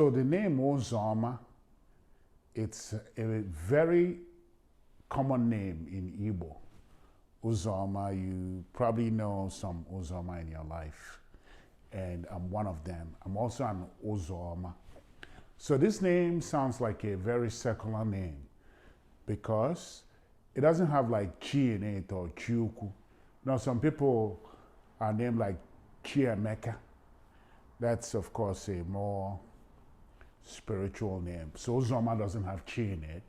So the name Uzoma, it's a very common name in Igbo. Uzoma, you probably know some Uzoma in your life, and I'm one of them. I'm also an Uzoma. So this name sounds like a very secular name because it doesn't have like Chi in it or Chiuku. Now some people are named like Chiemeka. That's of course a more spiritual name. So Uzoma doesn't have Chi in it.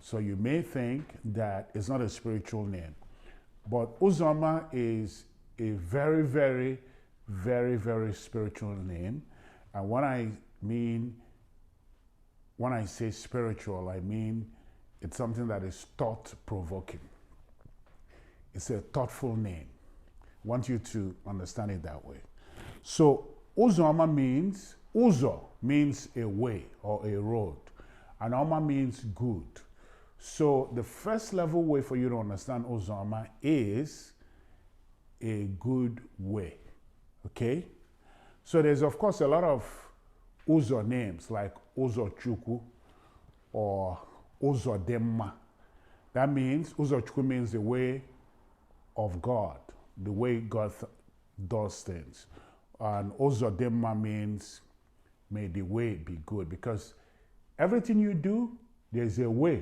So you may think that it's not a spiritual name. But Uzoma is a very, very, very, very spiritual name. And when I say spiritual, I mean it's something that is thought-provoking. It's a thoughtful name. I want you to understand it that way. So Uzoma means, Uzo means a way or a road, and Oma means good. So the first level way for you to understand Uzoma is a good way, okay? So there's of course a lot of Uzo names like Uzo Chuku or Uzo Demma. That means, Uzo Chuku means the way of God, the way God does things. And Uzo Demma means may the way be good, because everything you do, there's a way.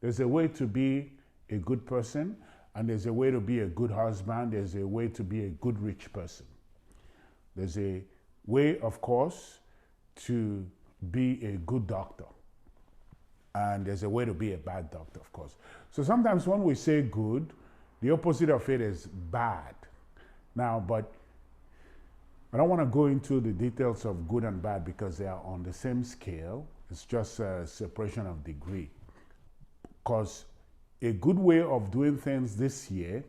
There's a way to be a good person, and there's a way to be a good husband, there's a way to be a good rich person. There's a way, of course, to be a good doctor. And there's a way to be a bad doctor, of course. So sometimes when we say good, the opposite of it is bad. Now, but I don't want to go into the details of good and bad because they are on the same scale. It's just a separation of degree. Because a good way of doing things this year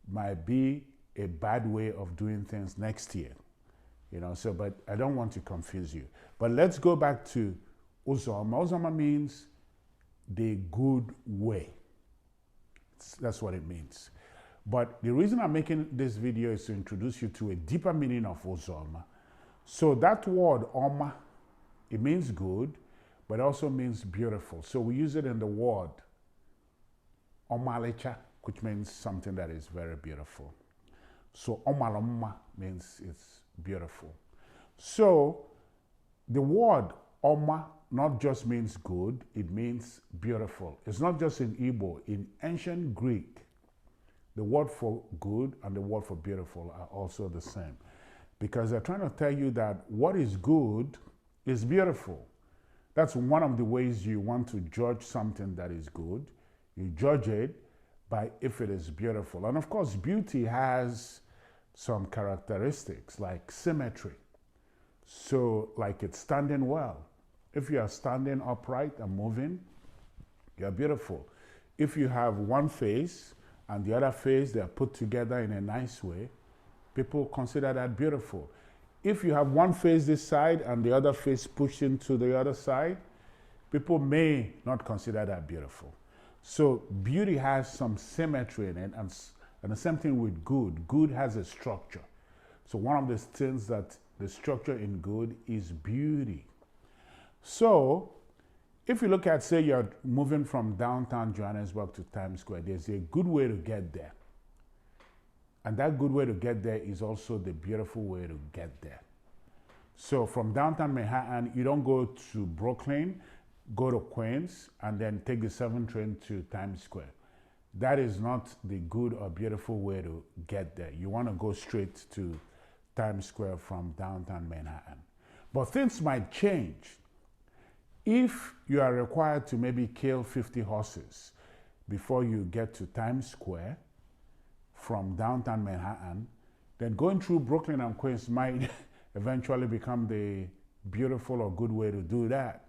might be a bad way of doing things next year. You know, so, but I don't want to confuse you. But let's go back to Uzoma. Uzoma means the good way. That's what it means. But the reason I'm making this video is to introduce you to a deeper meaning of Uzoma. So that word, Oma, it means good, but also means beautiful. So we use it in the word Omalecha, which means something that is very beautiful. So Omaloma means it's beautiful. So the word Oma not just means good, it means beautiful. It's not just in Igbo. In ancient Greek, the word for good and the word for beautiful are also the same. Because they're trying to tell you that what is good is beautiful. That's one of the ways you want to judge something that is good. You judge it by if it is beautiful. And of course, beauty has some characteristics like symmetry. So like it's standing well. If you are standing upright and moving, you're beautiful. If you have one face and the other face, they're put together in a nice way, people consider that beautiful. If you have one face this side and the other face pushed into the other side, people may not consider that beautiful. So beauty has some symmetry in it, and the same thing with good. Good has a structure. So one of the things that the structure in good is beauty. So if you look at, say, you're moving from downtown Johannesburg to Times Square, there's a good way to get there. And that good way to get there is also the beautiful way to get there. So from downtown Manhattan, you don't go to Brooklyn, go to Queens, and then take the 7 train to Times Square. That is not the good or beautiful way to get there. You want to go straight to Times Square from downtown Manhattan. But things might change. If you are required to maybe kill 50 horses before you get to Times Square from downtown Manhattan, then going through Brooklyn and Queens might eventually become the beautiful or good way to do that.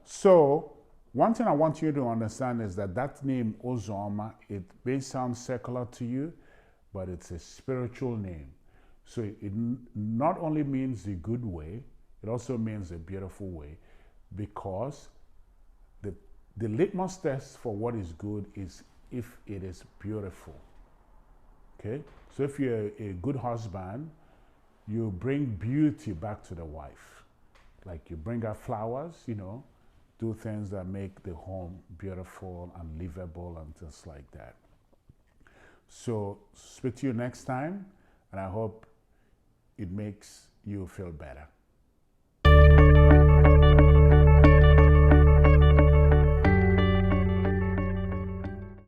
So one thing I want you to understand is that that name Uzoma, it may sound secular to you, but it's a spiritual name. So it not only means the good way, it also means a beautiful way, because the litmus test for what is good is if it is beautiful. Okay? So if you're a good husband, you bring beauty back to the wife. Like you bring out flowers, do things that make the home beautiful and livable and things like that. So speak to you next time, and I hope it makes you feel better.